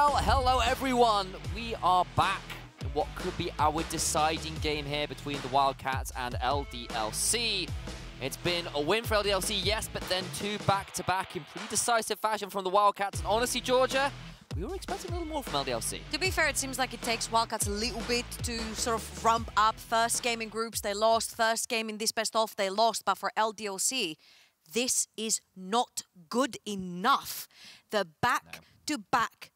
Well, hello everyone. We are back in what could be our deciding game here between the Wildcats and LDLC. It's been a win for LDLC, yes, but then two back-to-back in pretty decisive fashion from the Wildcats. And honestly, Georgia, we were expecting a little more from LDLC. To be fair, it seems like it takes Wildcats a little bit to sort of ramp up. First game in groups, they lost. First game in this best-of, they lost. But for LDLC, this is not good enough. The back-to-back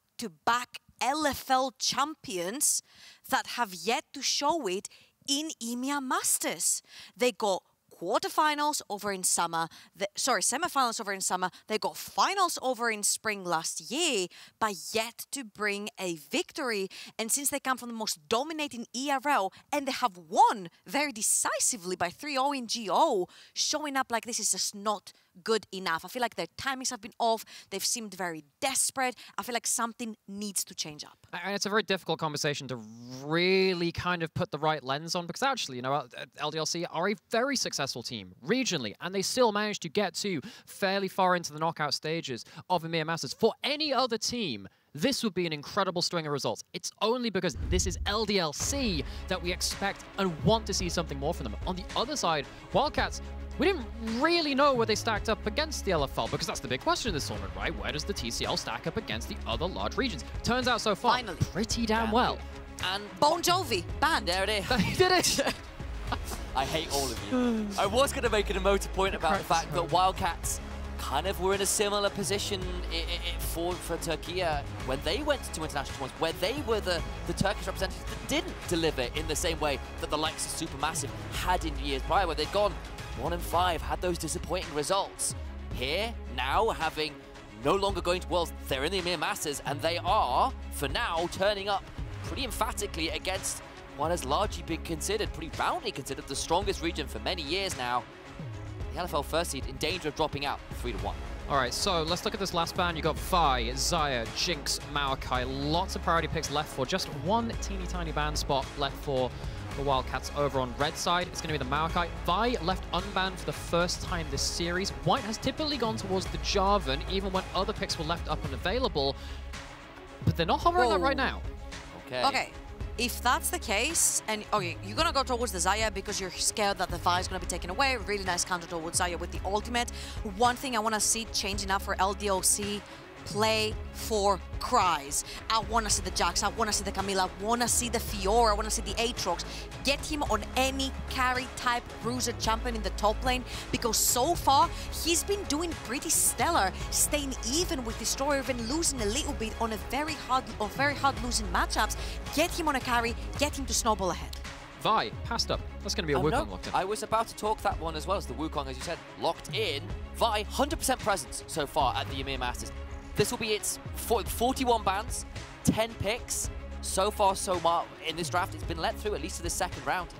LFL champions that have yet to show it in EMEA Masters. They got quarterfinals over in summer, semifinals over in summer, they got finals over in spring last year, but yet to bring a victory. And since they come from the most dominating ERL, and they have won very decisively by 3-0 in GO, showing up like this is just not good enough. I feel like their timings have been off, they've seemed very desperate. I feel like something needs to change up. And it's a very difficult conversation to really kind of put the right lens on, because actually, you know, LDLC are a very successful team regionally, and they still managed to get to fairly far into the knockout stages of EMEA Masters. For any other team, this would be an incredible string of results. It's only because this is LDLC that we expect and want to see something more from them. On the other side, Wildcats, we didn't really know where they stacked up against the LFL, because that's the big question in this tournament, right? Where does the TCL stack up against the other large regions? Turns out so far, finally, pretty damn well. And Bon Jovi, banned. there it is. He did it! I hate all of you. I was going to make an emotive point about the fact that Wildcats kind of were in a similar position for Turkey when they went to international tournaments, where they were the Turkish representatives that didn't deliver in the same way that the likes of Supermassive had in years prior, where they'd gone 1-5, had those disappointing results. Here, now, having no longer going to Worlds, they're in the EMEA Masters, and they are, for now, turning up pretty emphatically against what has largely been considered, pretty roundly considered, the strongest region for many years now. The LFL first seed in danger of dropping out 3-1. All right, so let's look at this last band. You got Vi, Xayah, Jinx, Maokai. Lots of priority picks left for just one teeny tiny band spot left for the Wildcats over on red side. It's going to be the Maokai. Vi left unbanned for the first time this series. White has typically gone towards the Jarvan, even when other picks were left up and available. But they're not hovering that right now. Okay. If that's the case, and okay, you're gonna go towards the Xayah because you're scared that the Vi is gonna be taken away. Really nice counter towards Xayah with the ultimate. One thing I wanna see changing up for LDLC, play for Cries. I wanna see the Jax, I wanna see the Camilla, I wanna see the Fiora, I wanna see the Aatrox. Get him on any carry type bruiser champion in the top lane, because so far he's been doing pretty stellar, staying even with Destroyer, even losing a little bit on a very hard losing matchups. Get him on a carry, get him to snowball ahead. Vi, passed up. That's going to be a Wukong locked in. I was about to talk that one as well, as the Wukong, as you said, locked in. Vi, 100% presence so far at the EMEA Masters. This will be its 41 bans, 10 picks. So far, so much in this draft, it's been let through at least to the second round.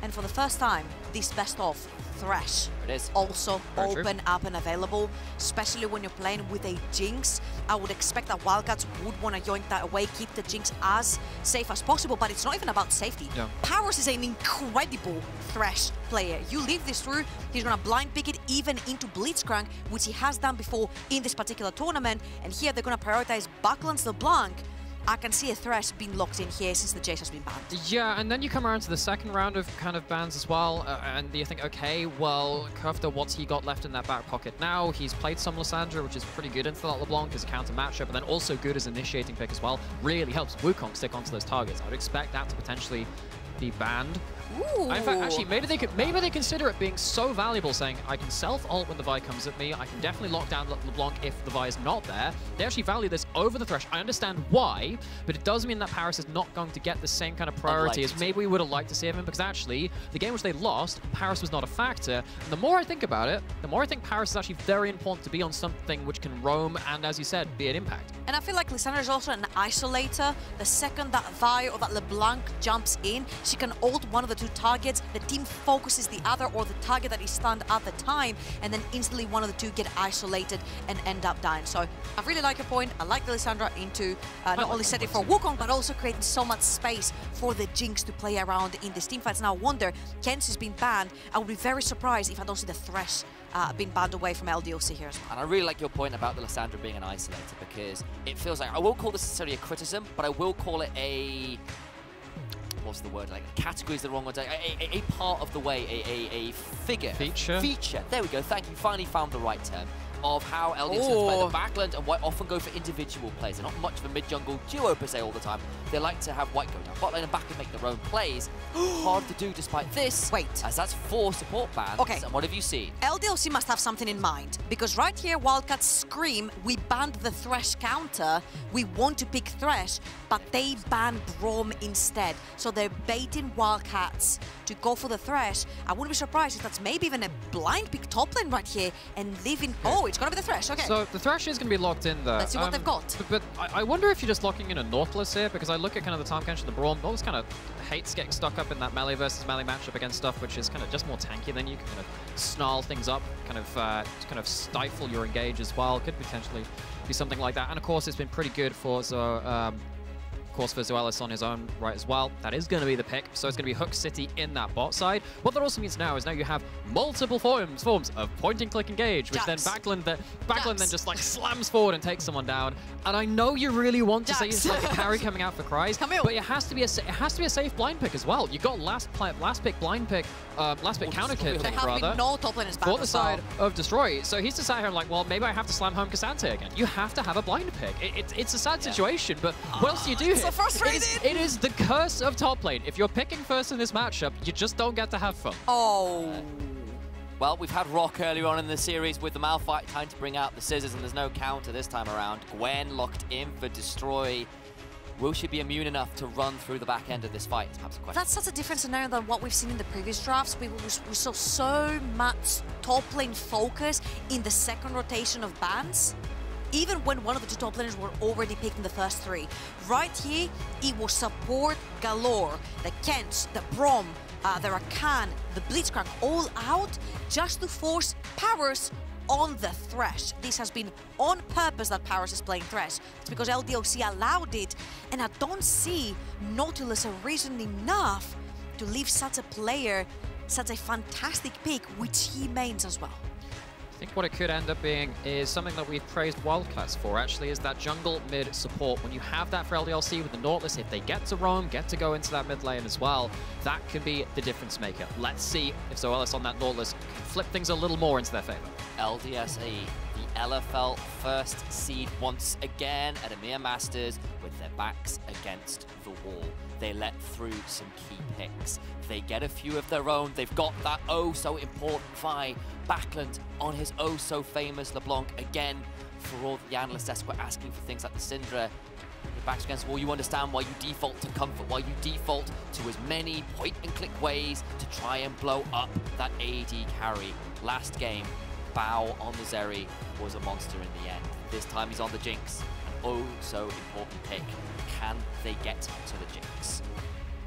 And for the first time, this best of Thresh also open up and available, especially when you're playing with a Jinx. I would expect that Wildcats would want to yoink that away, keep the Jinx as safe as possible, but it's not even about safety. Yeah. Powers is an incredible Thresh player. You leave this through, he's going to blind pick it even into Blitzcrank, which he has done before in this particular tournament, and here they're going to prioritize Bucklands LeBlanc. I can see a Thresh being locked in here since the Jace has been banned. Yeah, and then you come around to the second round of kind of bans as well, and you think, okay, well, Kofta, what's he got left in that back pocket now? He's played some Lissandra, which is pretty good into that LeBlanc as a counter matchup, but then also good as initiating pick as well. Really helps Wukong stick onto those targets. I would expect that to potentially be banned. Ooh. In fact, actually, maybe they consider it being so valuable, saying, I can self-ult when the Vi comes at me, I can definitely lock down LeBlanc if the Vi is not there. They actually value this over the Thresh. I understand why, but it does mean that Paris is not going to get the same kind of priority as maybe we would have liked to see of him, because actually, the game which they lost, Paris was not a factor. And the more I think about it, the more I think Paris is actually very important to be on something which can roam and, as you said, be an impact. And I feel like Lissandra is also an isolator. The second that Vi or that LeBlanc jumps in, she can ult one of the two targets, the team focuses the other or the target that is stunned at the time, and then instantly one of the two get isolated and end up dying. So I really like your point. I like the Lissandra into not only setting for Wukong, but also creating so much space for the Jinx to play around in these teamfights. Now I wonder, Kens has been banned. I would be very surprised if I don't see the Thresh being banned away from LDLC here as well. And I really like your point about the Lissandra being an isolator, because it feels like, I won't call this necessarily a criticism, but I will call it a, what's the word, like category is the wrong word, a part of the way, a figure. Feature? Feature, there we go, thank you, finally found the right term. Of how LDLC play the backland and White often go for individual plays. They're not much of a mid-jungle duo per se all the time. They like to have White go down bot lane and back and make their own plays. Hard to do despite this. Wait. As that's 4 support bans. Okay. And what have you seen? LDLC must have something in mind, because right here, Wildcats scream, we banned the Thresh counter, we want to pick Thresh, but they ban Braum instead. So they're baiting Wildcats to go for the Thresh. I wouldn't be surprised if that's maybe even a blind pick top lane right here and leaving... Oh, it's gonna be the Thresh, okay. So the Thresh is gonna be locked in there. Let's see what they've got. But I wonder if you're just locking in a Nautilus here, because I look at kind of the Tahm Kench and the Braum. Nautilus kind of hates getting stuck up in that melee versus melee matchup against stuff which is kind of just more tanky than you can kind of snarl things up, kind of stifle your engage as well. Could potentially be something like that. And of course, it's been pretty good for for Zoelis on his own right as well. That is going to be the pick, so it's going to be Hook City in that bot side. What that also means now is you have multiple forms of point and click engage, which then Backland then just like slams forward and takes someone down. And I know you really want to say it's like a carry coming out for Kryze, but it has to be a safe blind pick as well. You got last pick blind pick, last pick counter kit rather. No top laners back for the side of Destroy. So he's decided here like, well, maybe I have to slam home K'Sante again. You have to have a blind pick. It's a sad situation, but what else do you do here? So frustrated. It is the curse of top lane. If you're picking first in this matchup, you just don't get to have fun. Oh. Well, we've had Rock earlier on in the series with the Malphite, time to bring out the scissors, and there's no counter this time around. Gwen locked in for Destroy. Will she be immune enough to run through the back end of this fight? Perhaps a question. That's such a different scenario than what we've seen in the previous drafts. We saw so much top lane focus in the second rotation of bans, even when one of the two top laners were already picking the first 3. Right here, it was support galore. The Kench, the Braum, the Rakan, the Blitzcrank, all out just to force Paris on the Thresh. This has been on purpose that Paris is playing Thresh. It's because LDLC allowed it, and I don't see Nautilus a reason enough to leave such a player, such a fantastic pick, which he mains as well. I think what it could end up being is something that we've praised Wildcats for, actually, is that jungle mid support. When you have that for LDLC with the Nautilus, if they get to roam, get to go into that mid lane as well, that could be the difference maker. Let's see if Zoelis on that Nautilus can flip things a little more into their favor. LDSE, the LFL first seed once again at EMEA Masters with their backs against the wall. They let through some key picks. They get a few of their own. They've got that oh-so-important Vi Backland on his oh-so-famous LeBlanc again. For all the analysts were asking for things like the Syndra, your back's against the wall, you understand why you default to comfort, why you default to as many point-and-click ways to try and blow up that AD carry. Last game, Bao on the Zeri was a monster in the end. This time he's on the Jinx. An oh-so-important pick. Can they get to the Jinx?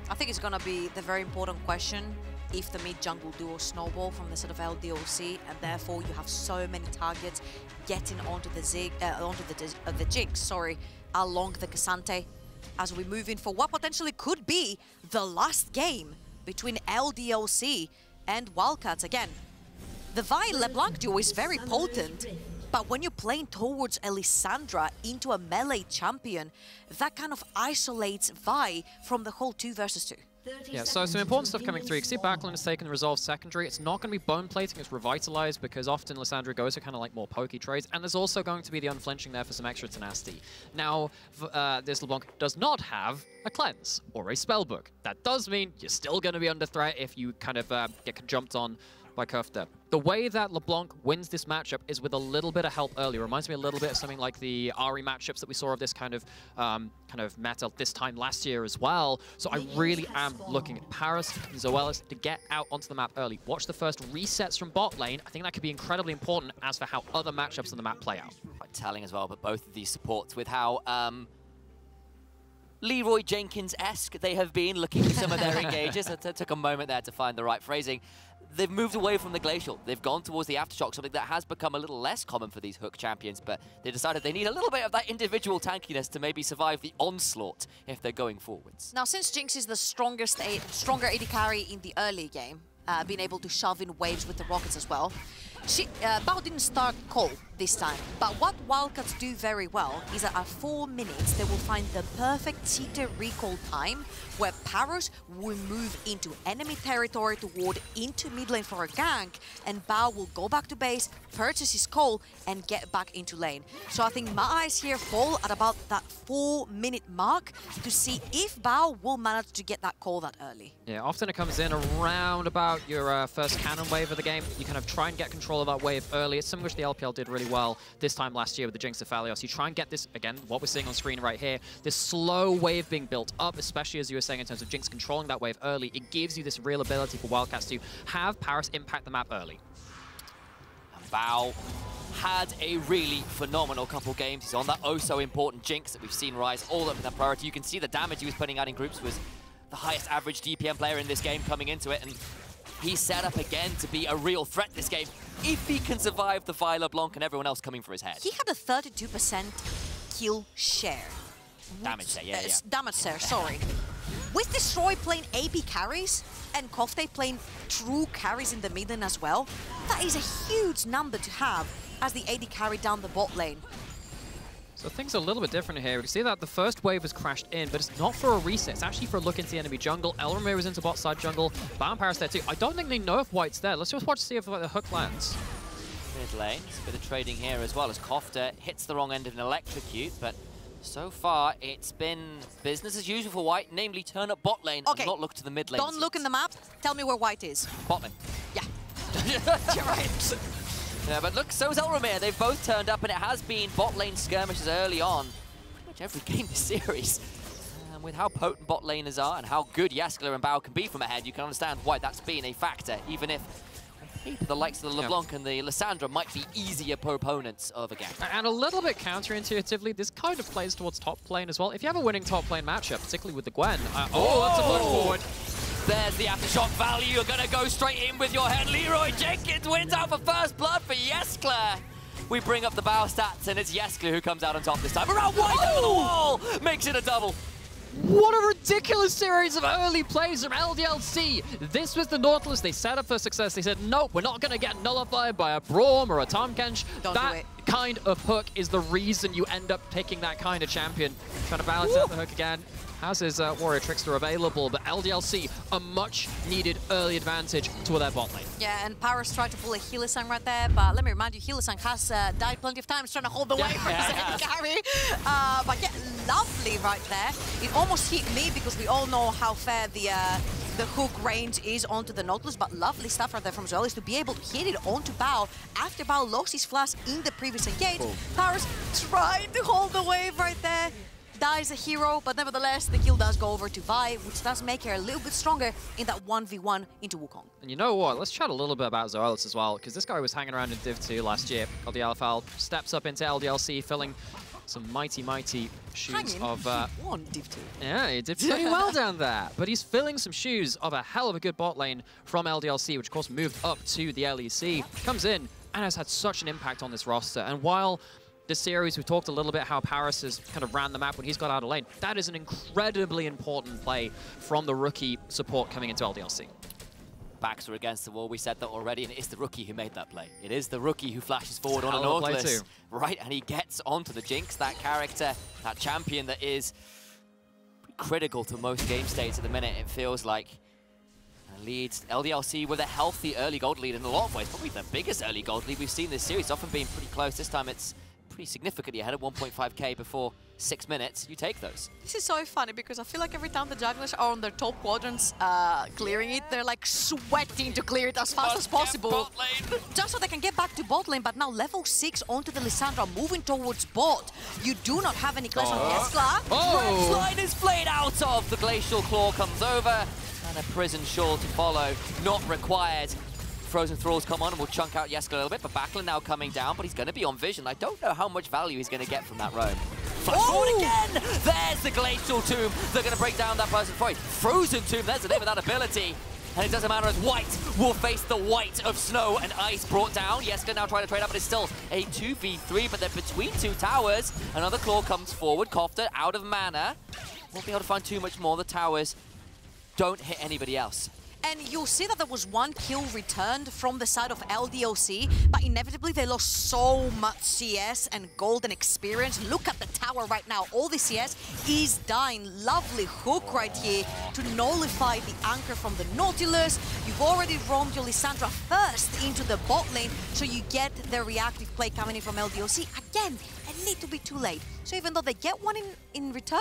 I think it's going to be the very important question if the mid-jungle duo snowball from the side of LDLC, and therefore you have so many targets getting onto the Jinx, along the K'Sante, as we move in for what potentially could be the last game between LDLC and Wildcats. Again, the Vi LeBlanc duo is very potent, but when you're playing towards Elisandra into a melee champion, that kind of isolates Vi from the whole 2 versus 2. Yeah, so some important stuff coming through. You can see Backland has taken the Resolve secondary. It's not going to be bone plating, it's revitalized, because often Lissandra goes to kind of like more pokey trades, and there's also going to be the unflinching there for some extra tenacity. Now, this LeBlanc does not have a cleanse or a spellbook. That does mean you're still going to be under threat if you kind of get jumped on by Kofta. The way that LeBlanc wins this matchup is with a little bit of help early. Reminds me a little bit of something like the Ahri matchups that we saw of this kind of meta this time last year as well. So I really am looking at Paris and Zoelis to get out onto the map early. Watch the first resets from bot lane. I think that could be incredibly important as for how other matchups on the map play out. Quite telling as well, but both of these supports with how Leroy Jenkins-esque they have been looking at some of their engages. It took a moment there to find the right phrasing. They've moved away from the Glacial. They've gone towards the Aftershock, something that has become a little less common for these Hook champions, but they decided they need a little bit of that individual tankiness to maybe survive the onslaught if they're going forwards. Now, since Jinx is the stronger AD carry in the early game, being able to shove in waves with the rockets as well, Bao didn't start Cole this time, but what Wildcats do very well is that at 4 minutes they will find the perfect cheater recall time where Paros will move into enemy territory toward into mid lane for a gank, and Bao will go back to base, purchase his Cole, and get back into lane. So I think my eyes here fall at about that 4-minute mark to see if Bao will manage to get that Cole that early. Yeah, often it comes in around about your first cannon wave of the game. You kind of try and get control of that wave early. It's something which the LPL did really well this time last year with the Jinx of Phalios. You try and get this, again, what we're seeing on screen right here, this slow wave being built up, especially as you were saying in terms of Jinx controlling that wave early. It gives you this real ability for Wildcats to have Paris impact the map early. And Bao had a really phenomenal couple games. He's on that oh-so-important Jinx that we've seen rise all up in that priority. You can see the damage he was putting out in groups was the highest average DPM player in this game coming into it, and he's set up again to be a real threat this game if he can survive the Vi LeBlanc and everyone else coming for his head. He had a 32% kill share. Damage there, yeah. Damage there, sorry. With Destroy playing AP carries and Kofte playing true carries in the mid lane as well, that is a huge number to have as the AD carry down the bot lane. So things are a little bit different here. We can see that the first wave has crashed in, but it's not for a reset. It's actually for a look into the enemy jungle. Elromir is into bot side jungle. Bao and Paris there too. I don't think they know if White's there. Let's just watch to see if the hook lands. Mid lane, it's a bit of trading here as well as Kofte hits the wrong end of an electrocute, but so far it's been business as usual for White, namely turn up bot lane and not look to the mid lane. Don't look in the map. Tell me where White is. Bot lane. Yeah. You're right. Yeah, but look, so is Elromir. They've both turned up, and it has been bot lane skirmishes early on. Pretty much every game this series. And with how potent bot laners are and how good Jaskler and Bao can be from ahead, you can understand why that's been a factor, even if the likes of the LeBlanc and the Lissandra might be easier opponents of a game. And a little bit counterintuitively, this kind of plays towards top lane as well. If you have a winning top lane matchup, particularly with the Gwen, that's a push forward. There's the aftershock value. You're going to go straight in with your head. Leroy Jenkins wins out for first blood for Jaskler. We bring up the Bao stats, and it's Jaskler who comes out on top this time. Around White over the wall! Makes it a double. What a ridiculous series of early plays from LDLC. This was the Nautilus. They set up for success. They said, nope, we're not going to get nullified by a Braum or a Tahm Kench. That kind of hook is the reason you end up picking that kind of champion. Trying to balance out the hook again. Has his Warrior Trickster available, but LDLC, a much-needed early advantage to their bot lane. Yeah, and Paris tried to pull a Hylissang right there, but let me remind you, Hylissang has died plenty of times trying to hold the way for his carry. But yeah, lovely right there. It almost hit me because we all know how fair the hook range is onto the Nautilus, but lovely stuff right there from Zoelis to be able to hit it onto Bao after Bao lost his flash in the previous engage. Paris tried to hold the wave right there. Dies a hero, but nevertheless, the kill does go over to Vi, which does make her a little bit stronger in that 1v1 into Wukong. And you know what? Let's chat a little bit about Zoelis as well, because this guy was hanging around in Div 2 last year. Got the LFL, steps up into LDLC, filling some mighty shoes of... One Div 2. Yeah, he did pretty well down there. But he's filling some shoes of a hell of a good bot lane from LDLC, which of course moved up to the LEC. Comes in and has had such an impact on this roster. And while this series, we've talked a little bit how Paris has kind of ran the map when he's got out of lane. That is an incredibly important play from the rookie support coming into LDLC. Backs are against the wall. We said that already, and it is the rookie who made that play. It is the rookie who flashes forward on an Nautilus. Right, and he gets onto the Jinx, that character, that champion that is critical to most game states at the minute, it feels like. Leads LDLC with a healthy early gold lead in a lot of ways. Probably the biggest early gold lead we've seen this series. Often being pretty close. This time it's pretty significantly ahead of 1.5k before 6 minutes. You take those. This is so funny because I feel like every time the junglers are on their top quadrants clearing it, they're like sweating to clear it as fast as possible. Bot lane. Just so they can get back to bot lane, but now level 6 onto the Lissandra, moving towards bot. You do not have any clash on Jaskler. Slide is played out of. The Glacial Claw comes over, and a Prison Shawl to follow. Not required. Frozen Thralls come on and will chunk out Jaskler a little bit, but Backlund now coming down, but he's going to be on vision. I don't know how much value he's going to get from that roam. Flash forward again! There's the Glacial Tomb. They're going to break down that person for it. Frozen Tomb, there's the name of that ability. And it doesn't matter as White will face the white of snow and ice brought down. Jaskler now trying to trade up, but it's still a 2v3, but they're between two towers. Another claw comes forward. Kofte out of mana. Won't be able to find too much more. The towers don't hit anybody else. And you'll see that there was one kill returned from the side of LDLC, but inevitably they lost so much CS and gold and experience. Look at the tower right now. All the CS is dying. Lovely hook right here to nullify the anchor from the Nautilus. You've already roamed your Lissandra first into the bot lane, so you get the reactive play coming in from LDLC. Again, a little bit too late. So even though they get one in return,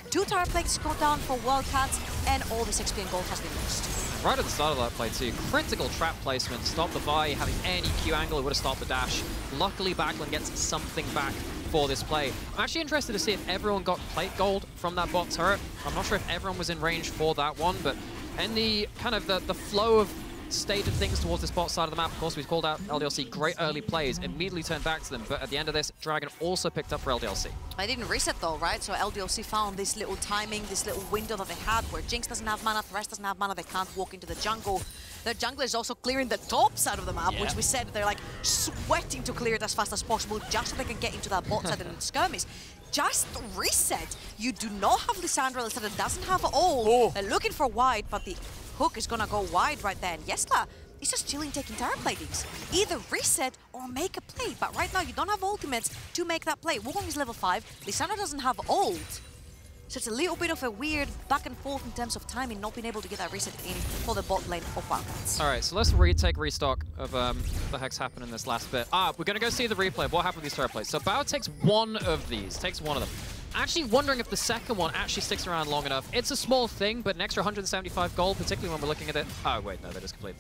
2 turret plates go down for Wildcats, and all this XP and gold has been lost. Right at the start of that play too, critical trap placement, stop the Vi, having any Q angle, it would have stopped the dash. Luckily, Backlund gets something back for this play. I'm actually interested to see if everyone got plate gold from that bot turret. I'm not sure if everyone was in range for that one, but in the kind of the flow of state of things towards this bot side of the map, of course, we've called out LDLC, great early plays, immediately turned back to them, but at the end of this, Dragon also picked up for LDLC. They didn't reset though, right? So LDLC found this little timing, this little window that they had where Jinx doesn't have mana, Thresh doesn't have mana, they can't walk into the jungle. Their jungler is also clearing the top side of the map, which we said they're like sweating to clear it as fast as possible just so they can get into that bot side and skirmish. Just reset. You do not have Lissandra, Lissandra doesn't have ult. They're looking for wide, but the hook is gonna go wide right there. And Yesla is just chilling, taking turret platings. Either reset or make a play, but right now you don't have ultimates to make that play. Wukong is level 5, Lissandra doesn't have ult. So it's a little bit of a weird back and forth in terms of timing, not being able to get that reset in for the bot lane of Wildcats. All right, so let's take restock of the heck's happened in this last bit. We're gonna go see the replay of what happened with these turret plates. So Bao takes one of these, takes one of them. Actually wondering if the second one actually sticks around long enough. It's a small thing, but an extra 175 gold, particularly when we're looking at it. Oh, wait, no, that is complete.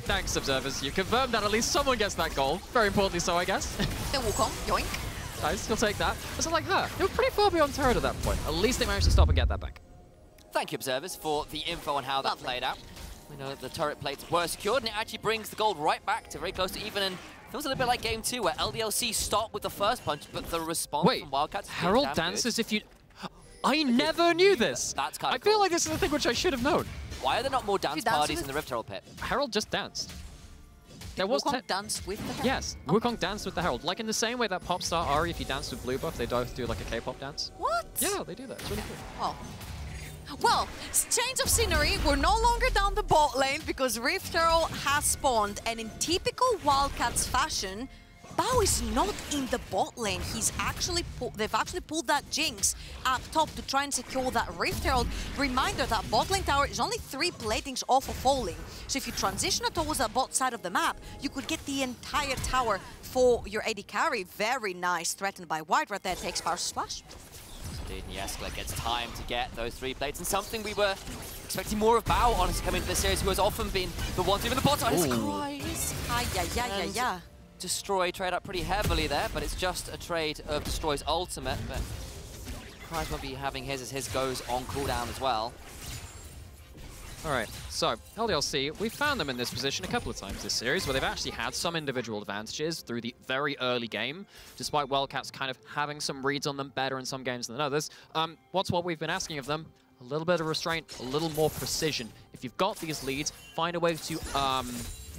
Thanks, observers. You confirmed that at least someone gets that gold. Very importantly so, I guess. The Wukong, yoink. Nice, you'll take that. But so like, they were pretty far beyond turret at that point. At least they managed to stop and get that back. Thank you, observers, for the info on how that played out. We know that the turret plates were secured, and it actually brings the gold right back to very close to even. And feels a little bit like game 2, where LDLC stopped with the first punch, but the response from Wildcats. Herald dances if you. I never knew this. That's kind of I feel like this is the thing which I should have known. Why are there not more dance parties in the Rift Herald pit? Herald just danced. There was Wukong dance with the Herald? Yes, Wukong danced with the Herald. Like in the same way that Popstar Ahri, if you dance with Blue Buff, they both do like a K-pop dance. What? Yeah, they do that. It's really cool. Oh. Well, change of scenery. We're no longer down the bot lane because Rift Herald has spawned, and in typical Wildcats fashion, Bao is not in the bot lane. They've actually pulled that Jinx up top to try and secure that Rift Herald. Reminder that bot lane tower is only 3 platings off of falling. So if you transition it towards that bot side of the map, you could get the entire tower for your AD carry. Very nice, threatened by White right there, takes Power Splash. Indeed, Yesla gets time to get those 3 plates, and something we were expecting more of Bao, honestly, coming into this series, who has often been the one to even the bottom on his cries. Yeah. Destroy trade up pretty heavily there, but it's just a trade of Destroy's ultimate, but Cries won't be having his as his goes on cooldown as well. All right, so LDLC, we've found them in this position a couple of times this series where they've actually had some individual advantages through the very early game, despite Wildcats kind of having some reads on them better in some games than others. What's what we've been asking of them? A little bit of restraint, a little more precision. If you've got these leads, find a way to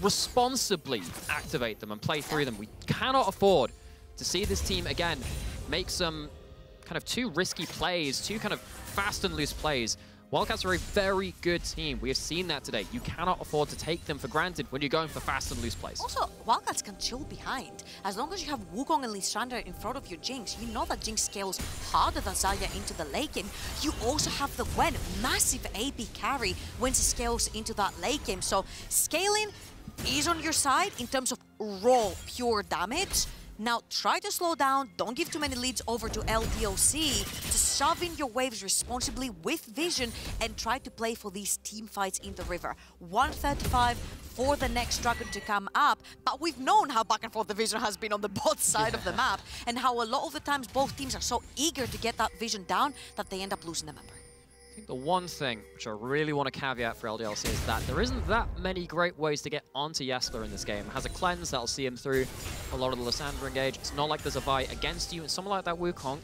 responsibly activate them and play through them. We cannot afford to see this team, again, make some kind of too risky plays, too kind of fast and loose plays. Wildcats are a very good team. We have seen that today. You cannot afford to take them for granted when you're going for fast and loose plays. Also, Wildcats can chill behind. As long as you have Wukong and Lissandra in front of your Jinx, you know that Jinx scales harder than Xayah into the late game. You also have the Gwen, massive AP carry when she scales into that late game. So scaling is on your side in terms of raw, pure damage. Now, try to slow down, don't give too many leads over to LDOC, to shove in your waves responsibly with vision and try to play for these team fights in the river. 135 for the next Dragon to come up, but we've known how back and forth the vision has been on the bot side of the map and how a lot of the times both teams are so eager to get that vision down that they end up losing the member. I think the one thing which I really want to caveat for LDLC is that there isn't that many great ways to get onto Yesla in this game. It has a cleanse that'll see him through a lot of the Lissandra engage. It's not like there's a Vi against you, and someone like that Wukong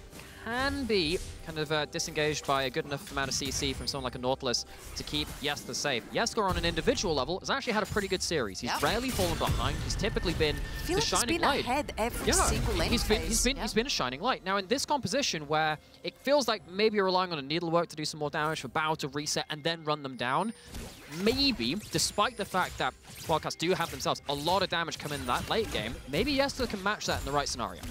can be kind of disengaged by a good enough amount of CC from someone like a Nautilus to keep Yesler safe. Yesler on an individual level has actually had a pretty good series. He's rarely fallen behind. He's typically been the shining light. He's been ahead every single lane phase. He's been a shining light. Now in this composition where it feels like maybe you're relying on a Needlework to do some more damage for Bao to reset and then run them down, maybe, despite the fact that Wildcats do have themselves a lot of damage come in that late game, maybe Yesler can match that in the right scenario.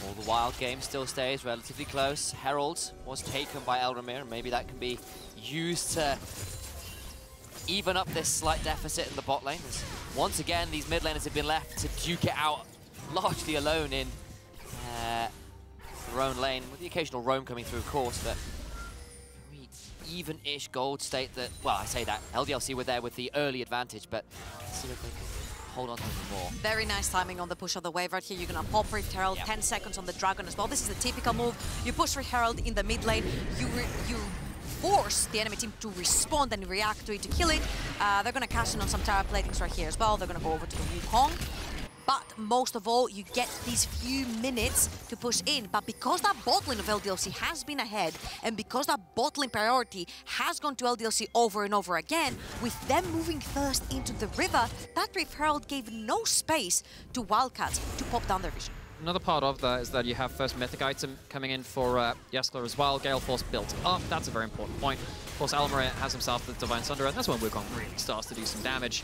All the wild game still stays relatively close. Herald was taken by Elramir, and maybe that can be used to even up this slight deficit in the bot lane. As once again, these mid laners have been left to duke it out largely alone in their own lane, with the occasional roam coming through, of course, but very even-ish gold state that, well, I say that, LDLC were there with the early advantage, but let's see if they can hold on to it more. Very nice timing on the push of the wave right here. You're gonna pop Rift Herald, 10 seconds on the Dragon as well. This is a typical move. You push Rift Herald in the mid lane, you force the enemy team to respond and react to it to kill it. They're gonna cash in on some Terra Platings right here as well. They're gonna go over to the Wukong. But most of all, you get these few minutes to push in. But because that bot lane of LDLC has been ahead, and because that bot lane priority has gone to LDLC over and over again, with them moving first into the river, that Rift Herald gave no space to Wildcats to pop down their vision. Another part of that is that you have first mythic item coming in for Yesler as well. Gale Force built up. That's a very important point. Of course, Elramir has himself the Divine Sunder, and that's when Wukong really starts to do some damage.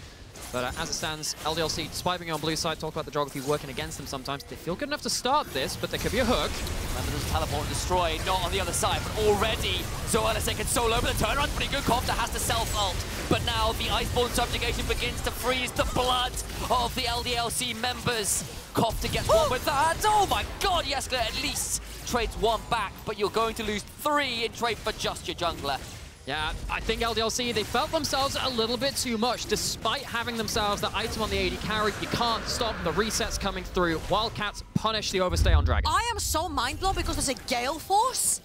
But as it stands, LDLC, despite being on blue side, talk about the geography working against them sometimes. They feel good enough to start this, but there could be a hook. Remember, there's teleport and destroy, not on the other side, but already Zoelis can solo, but the turnaround's pretty good. Kofta has to self-ult, but now the Iceborne subjugation begins to freeze the blood of the LDLC members. Kofta gets one with that. Oh my god, Yesler at least trades one back, but you're going to lose 3 in trade for just your jungler. Yeah, I think LDLC, they felt themselves a little bit too much. Despite having themselves the item on the AD carry, you can't stop the resets coming through. Wildcats punish the overstay on Dragon. I am so mind-blown because there's a Gale Force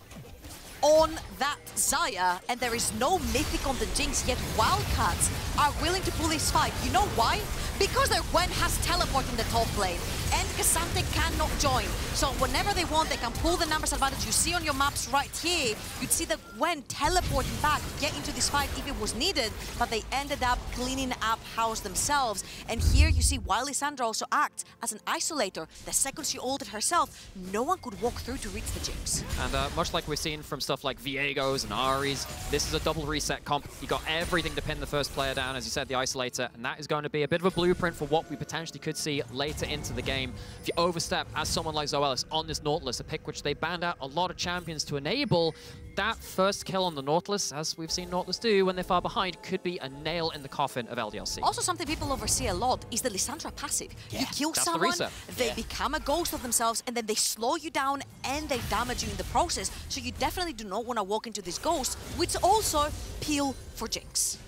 on that Xayah, and there is no Mythic on the Jinx, yet Wildcats are willing to pull this fight. You know why? Because their Gwen has teleport in the top lane, and K'Sante cannot join. So whenever they want, they can pull the numbers advantage. You see on your maps right here, you'd see the Gwen teleporting back to get into this fight if it was needed, but they ended up cleaning up house themselves. And here you see while Lissandra also acts as an isolator. The second she ulted herself, no one could walk through to reach the Jinx. And much like we've seen from stuff like Viegos and Aries, this is a double reset comp. You got everything to pin the first player down, as you said, the isolator, and that is going to be a bit of a blueprint for what we potentially could see later into the game. If you overstep as someone like Zoelis on this Nautilus, a pick which they banned out a lot of champions to enable, that first kill on the Nautilus, as we've seen Nautilus do when they're far behind, could be a nail in the coffin of LDLC. Also, something people oversee a lot is the Lissandra passive. Yeah, you kill someone, they become a ghost of themselves, and then they slow you down and they damage you in the process. So you definitely do not want to walk into this ghost, which also peel for Jinx.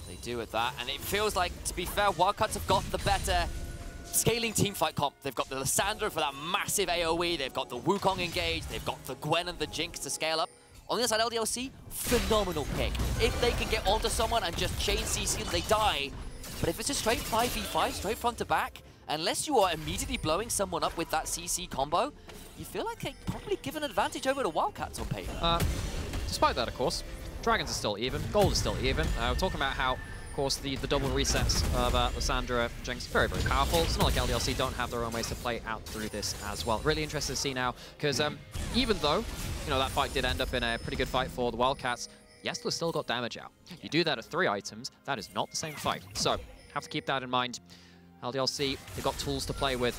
They do with that, and it feels like, to be fair, Wildcats have got the better scaling teamfight comp. They've got the Lissandra for that massive AoE, they've got the Wukong engaged, they've got the Gwen and the Jinx to scale up. On the other side, LDLC, phenomenal pick. If they can get onto someone and just chain CC, they die. But if it's a straight 5v5, straight front to back, unless you are immediately blowing someone up with that CC combo, you feel like they probably give an advantage over the Wildcats on paper. Despite that, of course, Dragons are still even, Gold is still even. We're talking about how, of course, the double resets of Lissandra, Jinx, very, very powerful. It's not like LDLC don't have their own ways to play out through this as well. Really interested to see now, because even though, you know, that fight did end up in a pretty good fight for the Wildcats, Yesler still got damage out. You do that at 3 items, that is not the same fight. So, have to keep that in mind. LDLC, they've got tools to play with.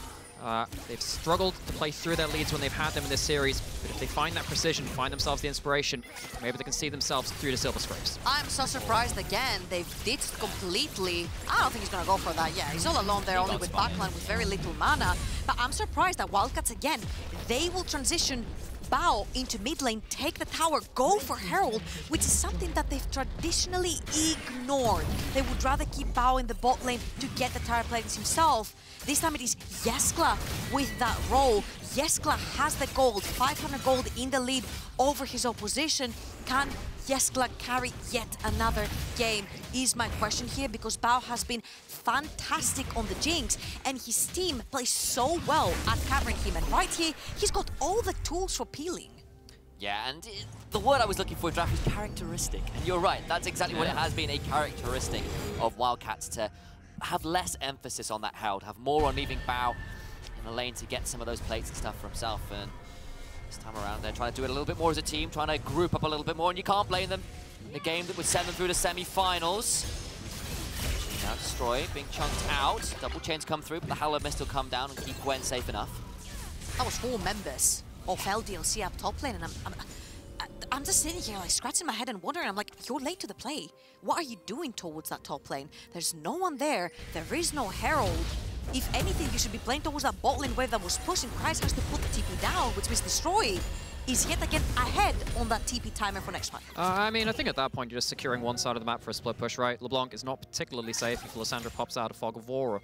They've struggled to play through their leads when they've had them in this series, but if they find that precision, find themselves the inspiration, maybe they can see themselves through the Silver Scrapes. I'm so surprised again. They've ditched completely. I don't think he's going to go for that. Yeah, he's all alone there, only with backline with very little mana. But I'm surprised that Wildcats, again, they will transition Bao into mid lane, take the tower, go for Herald, which is something that they've traditionally ignored. They would rather keep Bao in the bot lane to get the Terra Platings himself. This time it is Yeskla with that role. Yeskla has the gold, 500 gold in the lead over his opposition. Can Yescla carry yet another game is my question here, because Bao has been fantastic on the Jinx and his team plays so well at covering him, and right here he's got all the tools for peeling. Yeah, and the word I was looking for, Draft, is characteristic. And you're right, that's exactly what it has been, a characteristic of Wildcats, to have less emphasis on that Herald, have more on leaving Bao in the lane to get some of those plates and stuff for himself. And this time around, they're trying to do it a little bit more as a team, trying to group up a little bit more, and you can't blame them. The game that would send them through to semi-finals. Now Destroy being chunked out. Double chains come through, but the Howler Mist will come down and keep Gwen safe enough. That was 4 members of LDLC up top lane, and I'm just sitting here like scratching my head and wondering, I'm like, you're late to the play. What are you doing towards that top lane? There's no one there. There is no Herald. If anything, you should be playing towards that bot lane wave that was pushing. Kryze has to put the TP down, which means Destroy is yet again ahead on that TP timer for next fight. I mean, I think at that point you're just securing one side of the map for a split push, right? LeBlanc is not particularly safe if Lissandra pops out of Fog of War or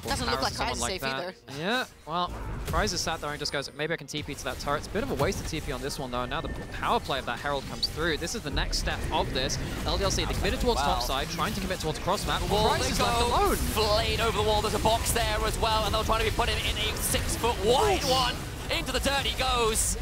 doesn't look like Kryze is safe that. either. Yeah, well, Kryze is sat there and just goes, maybe I can TP to that turret. It's a bit of a waste of TP on this one though. Now the power play of that Herald comes through. This is the next step of this. LDLC, they committed towards top side, trying to commit towards cross map. Kryze is left alone. Blade over the wall, there's a box there as well, and they'll try to be put in a 6-foot wide one. Into the dirt he goes.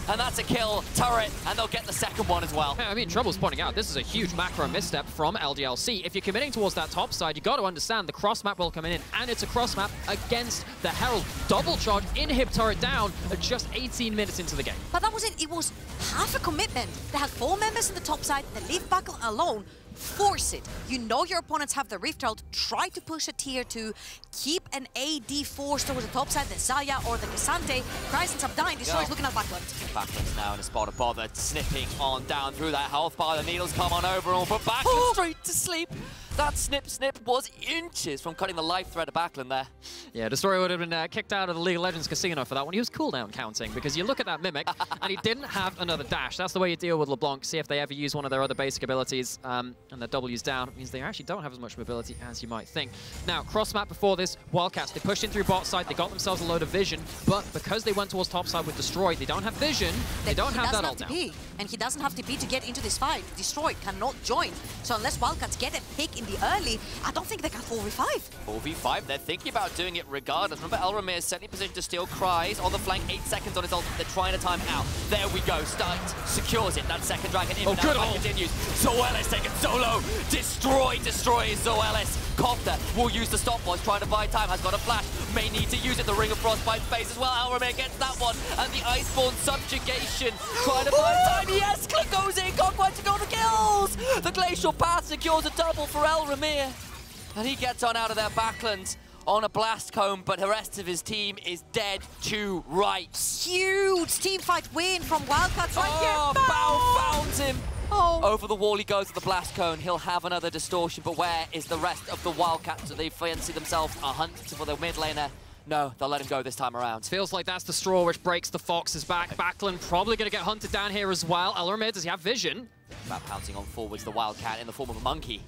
And that's a kill, turret, and they'll get the second one as well. Yeah, I mean, Trouble's pointing out, this is a huge macro misstep from LDLC. If you're committing towards that top side, you got to understand the cross map will come in, and it's a cross map against the Herald. Double charge, inhib turret down at just 18 minutes into the game. But that was it. It was half a commitment. They had 4 members in the top side. They leave Buckle alone. Force it. You know your opponents have the Rift Herald. Try to push a tier 2. Keep an AD force towards the top side, the Xayah or the Cassante. Kryze ends up dying. Destroy's looking at Backland. Backland's now in a spot of bother, snipping on down through that health bar. The needles come on over and we'll put Backland straight to sleep. That snip was inches from cutting the life thread of Backland there. Yeah, Destroyer would have been kicked out of the League of Legends casino for that one. He was cooldown counting, because you look at that Mimic and he didn't have another dash. That's the way you deal with LeBlanc. See if they ever use one of their other basic abilities, and their W's down. It means they actually don't have as much mobility as you might think. Now, cross map before this, Wildcats, they pushed in through bot side, they got themselves a load of vision, but because they went towards top side with Destroy, they don't have vision, they don't have that ult now. And he doesn't have TP to get into this fight. Destroy cannot join. So unless Wildcats get a pick in the early, I don't think they can 4v5. 4v5, they're thinking about doing it regardless. Remember, Elramir is certainly positioned to steal Kryze on the flank, 8 seconds on his ult. They're trying to time it out. There we go, Start secures it. That second dragon in, good ult continues. Zoelis taken solo. Destroys Zoelis. Copter will use the stopwatch, trying to buy time, has got a flash. May need to use it, the Ring of Frostbite phase as well. Elramir gets that one, and the Iceborne subjugation. Trying to buy time, yes, Click goes in, can't quite secure the kills. The Glacial Path secures a double for Elramir. And he gets on out of their backland on a blast cone, but the rest of his team is dead to rights. Huge team fight win from Wildcats right here. Bao found him. Over the wall he goes with the blast cone. He'll have another distortion, but where is the rest of the Wildcats? Do they fancy themselves a hunt for the mid laner? No, they'll let him go this time around. Feels like that's the straw which breaks the Fox's back. Backland probably going to get hunted down here as well. Elramir, does he have vision? About pouncing on forwards, the Wildcat in the form of a monkey.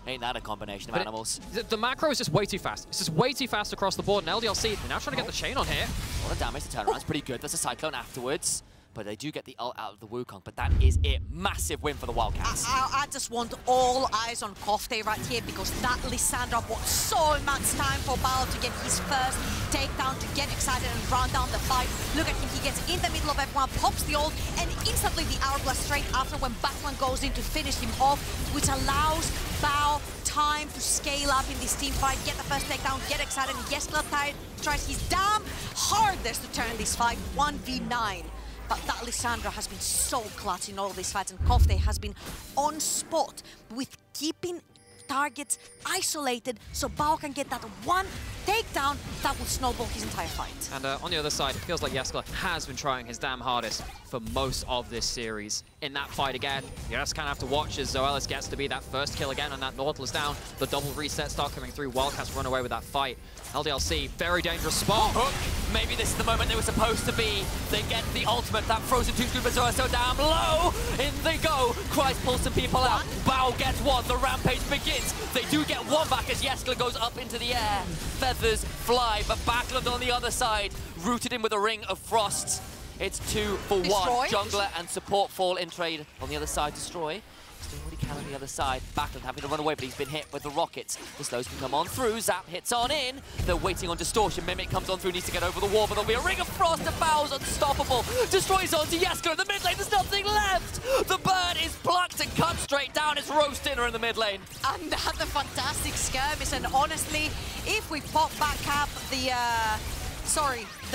Ain't that a combination of animals? The macro is just way too fast. It's just way too fast across the board. And LDLC, they're now trying to get the chain on here. A lot of damage. The turnaround's pretty good. There's a Cyclone afterwards. But they do get the ult out of the Wukong, but that is it. Massive win for the Wildcats. I just want all eyes on Kofte right here, because that Lissandra bought so much time for Bao to get his first takedown, to get excited and run down the fight. Look at him, he gets in the middle of everyone, pops the ult, and instantly the hourglass straight after when Backland goes in to finish him off, which allows Bao time to scale up in this team fight, get the first takedown, get excited, and Yescla tries his damn hardest to turn this fight 1v9. But that Lissandra has been so clutch in all these fights, and Kofte has been on spot with keeping targets isolated so Bao can get that one takedown that will snowball his entire fight. And on the other side, it feels like Yescla has been trying his damn hardest for most of this series. In that fight again, you just kind of have to watch as Zoelis gets to be that first kill again, and that Nautilus down. The double reset start coming through. Wildcats run away with that fight. LDLC, very dangerous spot. Hook. Maybe this is the moment they were supposed to be. They get the ultimate, that frozen two scoop Azura so down low. In they go. Kryze pulls some people out. Bao gets one. The rampage begins. They do get one back as Yescla goes up into the air. Feathers fly, but Backland on the other side, rooted in with a Ring of Frost. It's 2 for 1. Destroy. Jungler and support fall in trade. On the other side, Destroy can on the other side. Backlund having to run away, but he's been hit with the rockets. The slows can come on through. Zap hits on in. They're waiting on Distortion. Mimic comes on through, needs to get over the wall, but there'll be a Ring of Frost. The Bow's unstoppable. Destroys onto Jesko in the mid lane. There's nothing left. The bird is plucked and cut straight down. It's roast dinner in the mid lane. Another fantastic skirmish, and honestly, if we pop back up the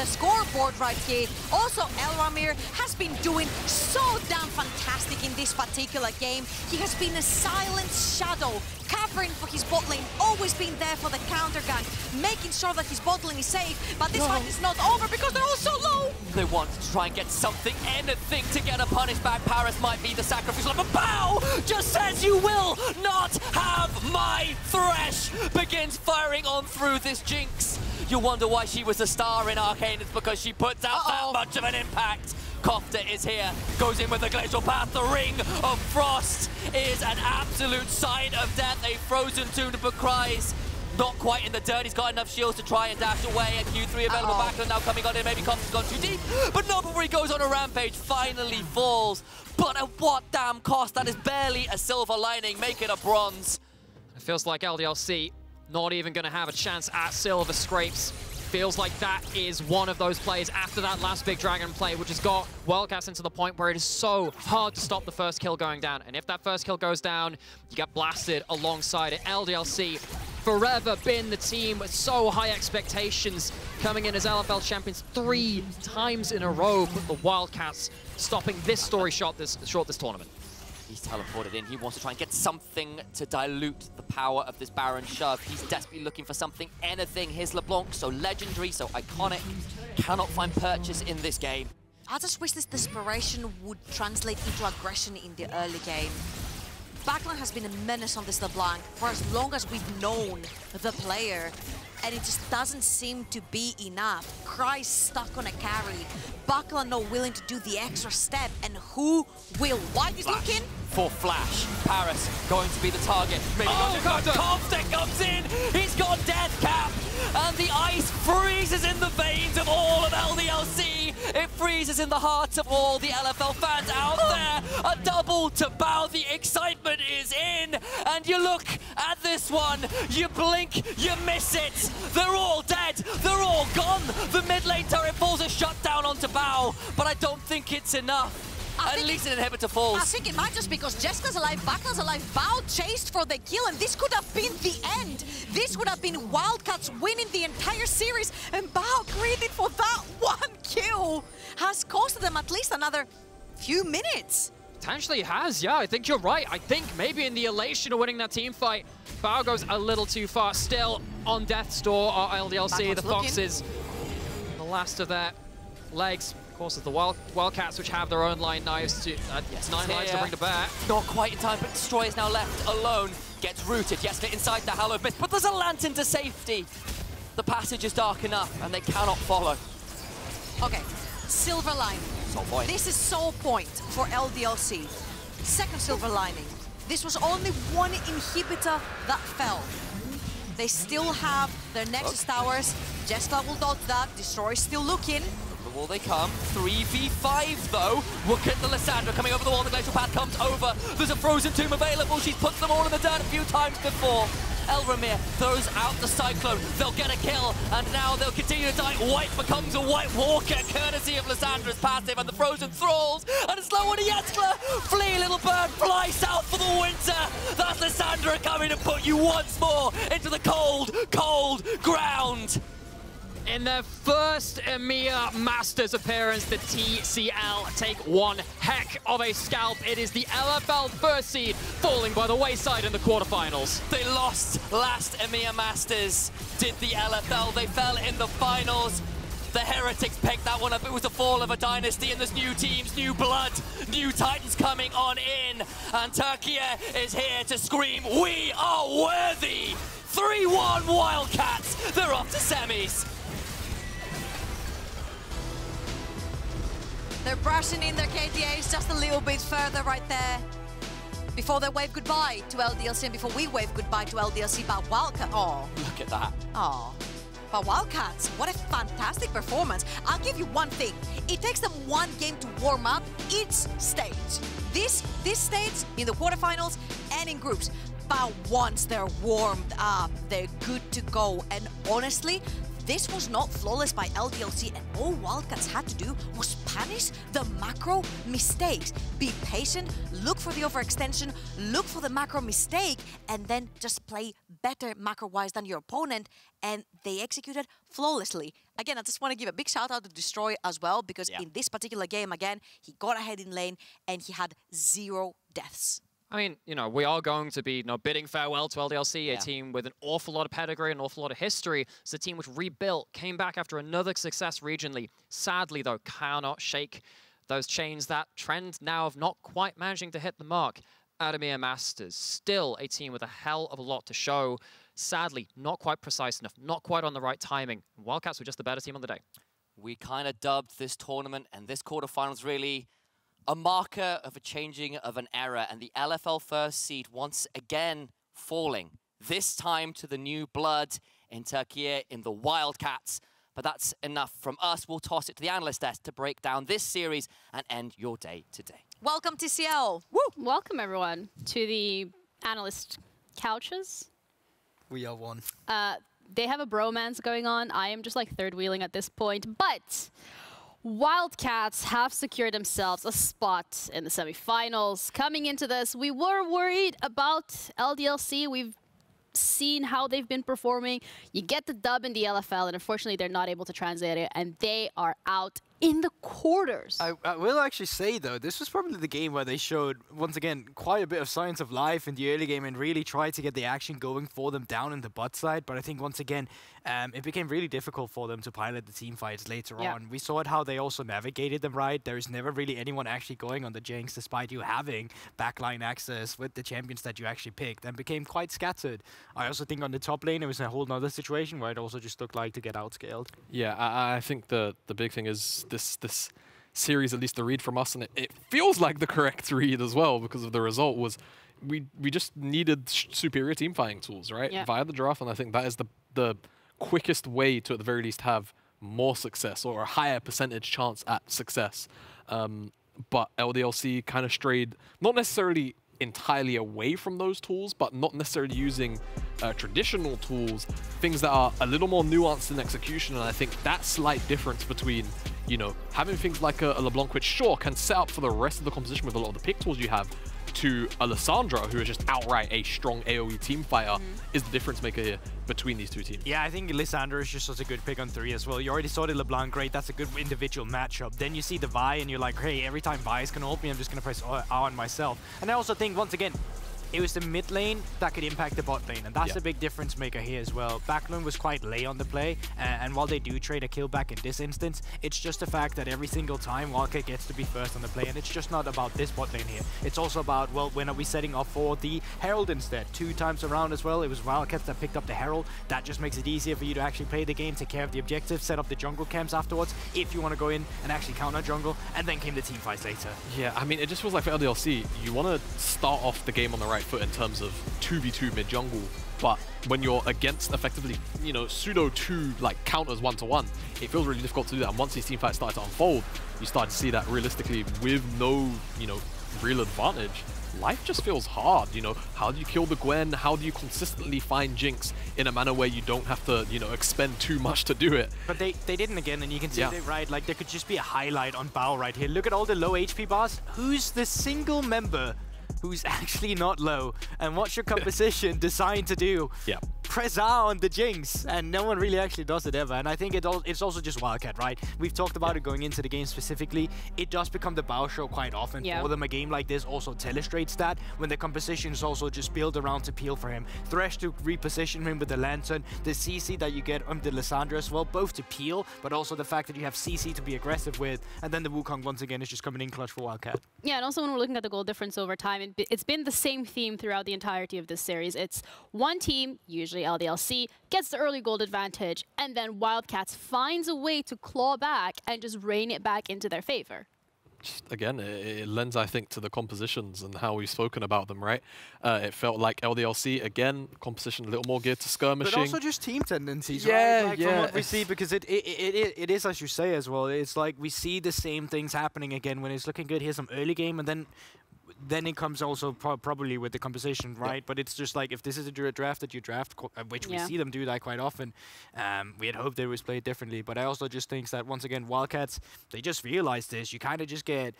scoreboard right here, also Elramir has been doing so damn fantastic in this particular game. He has been a silent shadow, covering for his bot lane, always been there for the counter gank, making sure that his bot lane is safe, but this fight is not over because they're all so low. They want to try and get something, anything to get a punish back. Paris might be the sacrificial, but Bao just says you will not have my Thresh. Begins firing on through this Jinx. You wonder why she was a star in Arcane. It's because she puts out that much of an impact. Kofta is here, goes in with the Glacial Path. The Ring of Frost is an absolute sign of death. A frozen tomb but cries. Not quite in the dirt. He's got enough shields to try and dash away. A Q3 available Backlund now coming on in. Maybe Kofta's gone too deep, but not before he goes on a rampage. Finally falls, but at what damn cost? That is barely a silver lining. Make it a bronze. It feels like LDLC not even going to have a chance at silver scrapes. Feels like that is one of those plays after that last big dragon play, which has got Wildcats into the point where it is so hard to stop the first kill going down. And if that first kill goes down, you get blasted alongside it. LDLC forever been the team with so high expectations, coming in as LFL champions 3 times in a row, but the Wildcats stopping this story short this tournament. He's teleported in. He wants to try and get something to dilute the power of this Baron shove. He's desperately looking for something, anything. His LeBlanc, so legendary, so iconic, cannot find purchase in this game. I just wish this desperation would translate into aggression in the early game. Backlund has been a menace on this LeBlanc for as long as we've known the player, and it just doesn't seem to be enough. Cry's stuck on a carry. Backlund not willing to do the extra step, and who will? White is looking for Flash. Paris going to be the target. Maybe Kofta comes in. He's got Death Cap, and the ice freezes in the veins of all of LDLC. It freezes in the hearts of all the LFL fans out there. A double to Bao. The excitement is in, and you look at this one. You blink, you miss it. They're all dead. They're all gone. The mid lane turret falls a shutdown onto Bao, but I don't think it's enough. At least an inhibitor falls. I think it might just because Jeska's alive, Backlund's alive, Bao chased for the kill, and this could have been the end. This would have been Wildcats winning the entire series, and Bao greeted for that one kill has costed them at least another few minutes. Potentially has, yeah, I think you're right. I think maybe in the elation of winning that team fight, Bao goes a little too far. Still on death's door are LDLC, the Foxes. The last of their legs. Of course, it's the Wildcats, which have their own line knives to 9 lives to bring to bear. Not quite in time, but Destroy is now left alone. Gets rooted. Jeska inside the Hallowed Mist, but there's a lantern to safety. The passage is dark enough, and they cannot follow. Okay, silver lining. Soul Point. This is Soul Point for LDLC. Second silver lining. This was only one inhibitor that fell. They still have their Nexus towers. Jeska will dodge that. Destroy is still looking. The wall they come. 3v5 though. Look at the Lissandra coming over the wall. The Glacial Path comes over. There's a Frozen Tomb available. She's put them all in the dirt a few times before. Elramir throws out the Cyclone. They'll get a kill, and now they'll continue to die. White becomes a White Walker, courtesy of Lissandra's passive and the Frozen Thralls. And a slow one to Jeska. Flee, little bird, fly south for the winter. That's Lissandra coming to put you once more into the cold, cold ground. In their first EMEA Masters appearance, the TCL take one heck of a scalp. It is the LFL first seed falling by the wayside in the quarterfinals. They lost last EMEA Masters, did the LFL. They fell in the finals. The Heretics picked that one up. It was the fall of a dynasty, and there's new teams, new blood, new Titans coming on in. And Turkey is here to scream, we are worthy! 3-1 Wildcats, they're off to semis. They're brushing in their KDAs just a little bit further right there before they wave goodbye to LDLC, and before we wave goodbye to LDLC, but Wildcat, oh. Look at that. Oh. But Wildcats, what a fantastic performance. I'll give you one thing. It takes them one game to warm up each stage. This stage in the quarterfinals and in groups. But once they're warmed up, they're good to go. And honestly, this was not flawless by LDLC, and all Wildcats had to do was punish the macro mistakes. Be patient, look for the overextension, look for the macro mistake, and then just play better macro-wise than your opponent, and they executed flawlessly. Again, I just want to give a big shout out to Destroy as well, because in this particular game, again, he got ahead in lane, and he had 0 deaths. I mean, you know, we are going to be, bidding farewell to LDLC, a team with an awful lot of pedigree, an awful lot of history. It's a team which rebuilt, came back after another success regionally. Sadly, though, cannot shake those chains. That trend now of not quite managing to hit the mark. Adamir Masters, still a team with a hell of a lot to show. Sadly, not quite precise enough, not quite on the right timing. Wildcats were just the better team on the day. We kind of dubbed this tournament and this quarterfinals really a marker of a changing of an era, and the LFL first seed once again falling, this time to the new blood in Turkey in the Wildcats. But that's enough from us. We'll toss it to the analyst desk to break down this series and end your day today. Welcome to CL. Woo! Welcome, everyone, to the analyst couches. We are one. They have a bromance going on. I am just like third wheeling at this point, but Wildcats have secured themselves a spot in the semifinals. Coming into this, we were worried about LDLC. We've seen how they've been performing. You get the dub in the LFL, and unfortunately, they're not able to translate it, and they are out in the quarters. I will actually say, though, this was probably the game where they showed, once again, quite a bit of signs of life in the early game and really tried to get the action going for them down in the bot side. But I think, once again, it became really difficult for them to pilot the team fights later on. We saw it how they also navigated them right. There is never really anyone actually going on the Jinx, despite you having backline access with the champions that you actually picked, and became quite scattered. I also think on the top lane, it was a whole nother situation where it also just looked like to get outscaled. Yeah, I think the big thing is this series, at least the read from us, and it feels like the correct read as well, because of the result was we just needed superior team fighting tools, right? Via the draft, and I think that is the quickest way to at the very least have more success or a higher percentage chance at success. But LDLC kind of strayed, not necessarily entirely away from those tools, but not necessarily using traditional tools, things that are a little more nuanced in execution. And I think that slight difference between, you know, having things like a LeBlanc, which sure can set up for the rest of the composition with a lot of the pick tools you have, to a Lissandra, who is just outright a strong AoE team fighter, is the difference maker here between these two teams. Yeah, I think Lissandra is just such a good pick on 3 as well. You already saw the LeBlanc, great, that's a good individual matchup. Then you see the Vi and you're like, hey, every time Vi is gonna ult me, I'm just gonna press R on myself. And I also think, once again, it was the mid lane that could impact the bot lane, and that's a big difference maker here as well. Backlane was quite late on the play, and while they do trade a kill back in this instance, it's just the fact that every single time Wildcat gets to be first on the play, and it's just not about this bot lane here. It's also about, well, when are we setting up for the Herald instead? 2 times around as well, it was Wildcats that picked up the Herald. That just makes it easier for you to actually play the game, take care of the objectives, set up the jungle camps afterwards, if you want to go in and actually counter jungle, and then came the team fights later. Yeah, I mean, it just feels like for LDLC, you want to start off the game on the right foot in terms of 2v2 mid-jungle, but when you're against effectively, you know, pseudo 2 like counters 1-to-1, it feels really difficult to do that. And once these team fights started to unfold, you start to see that realistically with no, you know, real advantage, life just feels hard. You know, how do you kill the Gwen? How do you consistently find Jinx in a manner where you don't have to, you know, expend too much to do it? But they didn't again, and you can see it, right? Like, there could just be a highlight on Bao right here. Look at all the low HP bars. Who's the single member who's actually not low? And what's your composition designed to do? Press R on the Jinx, and no one really actually does it ever. And I think it's also just Wildcat, right? We've talked about it going into the game specifically. It does become the Bao show quite often for them. A game like this also telestrates that, when the composition is also just built around to peel for him. Thresh to reposition him with the Lantern, the CC that you get on the Lissandra as well, both to peel, but also the fact that you have CC to be aggressive with, and then the Wukong once again is just coming in clutch for Wildcat. Yeah, and also when we're looking at the goal difference over time, it's been the same theme throughout the entirety of this series. It's one team, usually LDLC, gets the early gold advantage, and then Wildcats finds a way to claw back and just rein it back into their favor. just, again, it lends, I think, to the compositions and how we've spoken about them, right? It felt like LDLC, again, composition a little more geared to skirmishing. But also just team tendencies, Yeah, right? Like yeah. From what we see, because it is, as you say as well, it's like we see the same things happening again when it's looking good. Here's some early game, and then it comes also probably with the composition, right? But it's just like if this is a draft that you draft, which we see them do that quite often, we had hoped they would play it differently. But I also just think that, once again, Wildcats, they just realize this. You kind of just get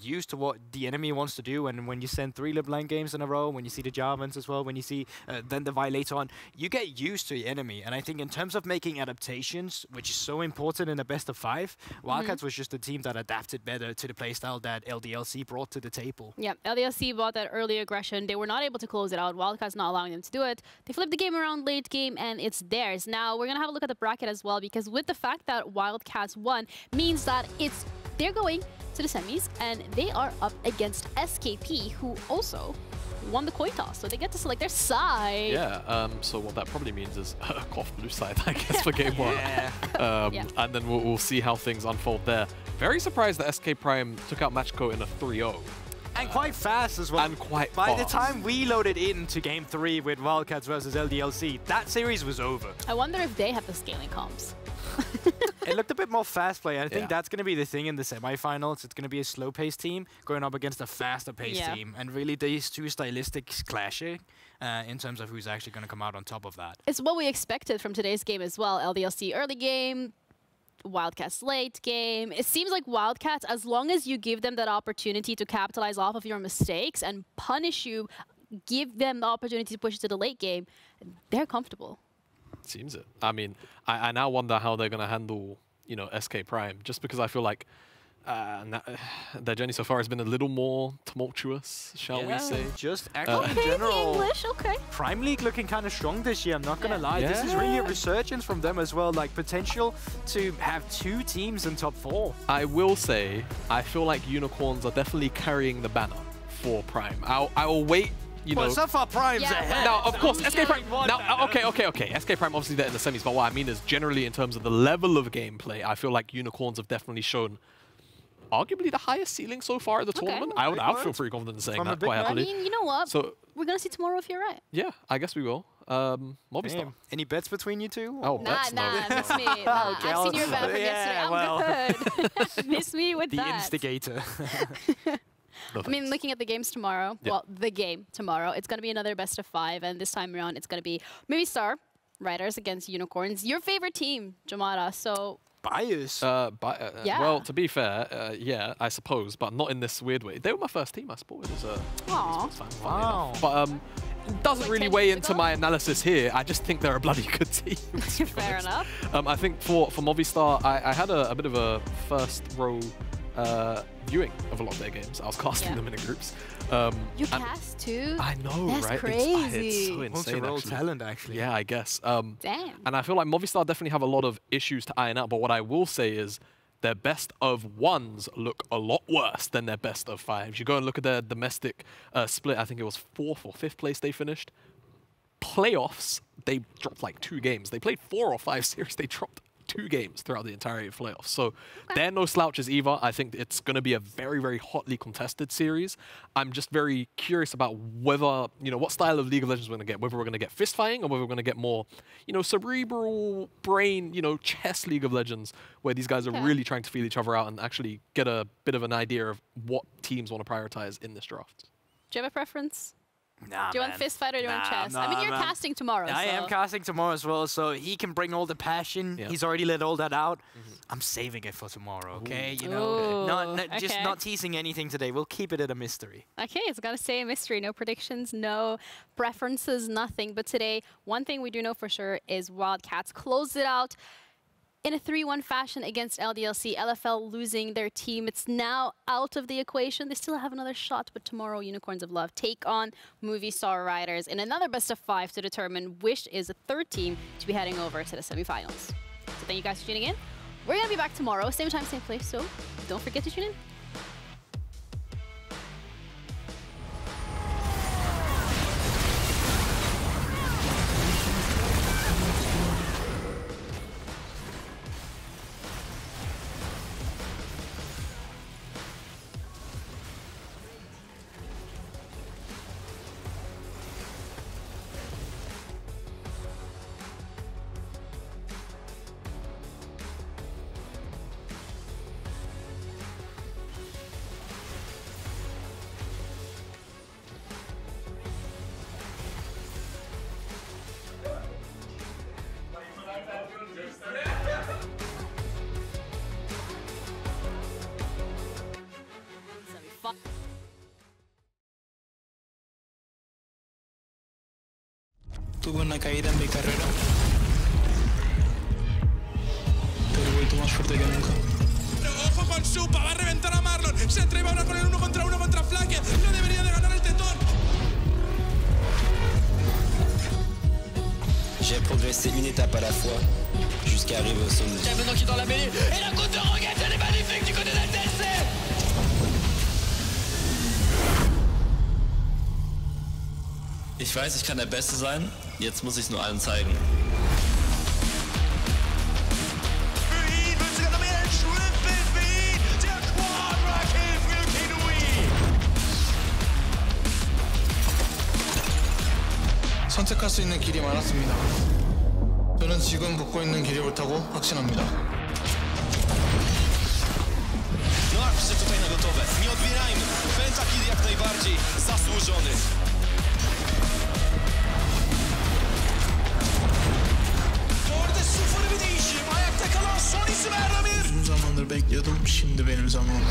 used to what the enemy wants to do. And when you send 3 LeBlanc games in a row, when you see the Jarvans as well, when you see then the Vi later on, you get used to the enemy. And I think in terms of making adaptations, which is so important in a best of 5, Wildcats was just a team that adapted better to the playstyle that LDLC brought to the table. Yeah, LDLC bought that early aggression. They were not able to close it out. Wildcats not allowing them to do it. They flipped the game around late game, and it's theirs. Now, we're going to have a look at the bracket as well, because with the fact that Wildcats won means that they're going to the semis, and they are up against SKP, who also won the coin toss, so they get to select their side. Yeah, so what that probably means is Koth blue side, I guess, for game 1. Yeah. And then we'll see how things unfold there. Very surprised that SK Prime took out Matchco in a 3-0. And quite fast as well. And quite By fast. the time we loaded into game 3 with Wildcats versus LDLC, that series was over. I wonder if they have the scaling comps. It looked a bit more fast play. I think Yeah. that's going to be the thing in the semifinals. It's going to be a slow-paced team going up against a faster-paced team. And really, these two stylistics clashing in terms of who's actually going to come out on top of that. It's what we expected from today's game as well. LDLC early game, Wildcats late game. It seems like Wildcats, as long as you give them that opportunity to capitalize off of your mistakes and punish you, give them the opportunity to push it to the late game, they're comfortable. Seems it. I mean, I now wonder how they're going to handle, SK Prime, just because I feel like their journey so far has been a little more tumultuous, shall we say. Just actually in general. English, okay. Prime League looking kind of strong this year, I'm not going to lie. This is really a resurgence from them as well, like potential to have 2 teams in top 4. I will say, I feel like Unicorns are definitely carrying the banner for Prime. I will wait, Well, so far Prime's Yeah, ahead. Now, of course, SK Prime. One Now, banner. okay. SK Prime obviously they're in the semis, but what I mean is generally in terms of the level of gameplay, I feel like Unicorns have definitely shown arguably the highest ceiling so far at the tournament. I would feel pretty confident in saying From a that big quite man. I happily. mean, you know what? So We're going to see tomorrow if you're right. yeah, I guess we will. Movistar. Damn. Any bets between you two? Oh, Nah, that's nah, no. miss me. Nah, Okay, I've seen your bet from yeah, yesterday. well. I'm good. Miss me with The that. instigator. I mean, looking at the games tomorrow, Yeah. well, the game tomorrow, it's going to be another best of 5, and this time around, it's going to be Movistar Riders against Unicorns. Your favorite team, Jamada, so... Bias. Yeah. Well, to be fair, yeah, I suppose, but not in this weird way. They were my first team, I supported as a Aw. sports fan, funnily Wow. enough. But it doesn't Like really 10 weigh years into ago? my analysis here. I just think they're a bloody good team. to be Fair honest. enough. I think for Movistar, I had a bit of a first row viewing of a lot of their games. I was casting Yeah. them in groups. You and cast too? I know, That's right? crazy. It's so insane, Multi-role actually. talent, actually. Yeah, I guess. Damn. And I feel like Movistar definitely have a lot of issues to iron out, but what I will say is their best of 1s look a lot worse than their best of 5s. You go and look at their domestic split, I think it was 4th or 5th place they finished. Playoffs, they dropped like 2 games. They played 4 or 5 series, they dropped 2 games throughout the entirety of playoffs. So they're no slouches either. I think it's going to be a very, very hotly contested series. I'm just very curious about whether, what style of League of Legends we're going to get. Whether we're going to get fist fighting or whether we're going to get more, cerebral brain, chess League of Legends, where these guys are really trying to feel each other out and actually get a bit of an idea of what teams want to prioritize in this draft. Do you have a preference? Nah, Do you want man. fist fight or do you want Nah, chess? I mean, you're man. casting tomorrow, I so... am casting tomorrow as well, so he can bring all the passion. Yeah. He's already let all that out. I'm saving it for tomorrow, okay? Ooh, Just okay. not teasing anything today. We'll keep it a mystery. Okay, it's got to stay a mystery. No predictions, no preferences, nothing. But today, one thing we do know for sure is Wildcats closed it out in a 3-1 fashion against LDLC. LFL losing their team. It's now out of the equation. They still have another shot, but tomorrow Unicorns of Love take on Movistar Riders in another best of 5 to determine which is the 3rd team to be heading over to the semifinals. So thank you guys for tuning in. We're going to be back tomorrow, same time, same place, so don't forget to tune in. tuvo una caída en mi carrera, pero he vuelto más fuerte que nunca. Ojo con Supa, va a reventar a Marlon. Se atreve ahora con el 1 contra Flaque. No debería de ganar el tetón. J'ai progressé une étape à la fois jusqu'à arriver au sommet. Maintenant qui est dans la mêlée. Et la côte de Roguette, elle est magnifique du côté de la TLC. Ich weiß, ich kann der Beste sein. Jetzt muss ich es nur allen zeigen. 선택할 수 있는 길이 많았습니다. 저는 지금 걷고 있는 길이 옳다고 확신합니다. Napiszcie tutaj na gotowe. Nie odbierajmy. Pentakid jak najbardziej zasłużony. Orada sıfır bir değişim. Ayakta kalan son isim Erdemir. Uzun zamandır bekliyordum. Şimdi benim zamanım.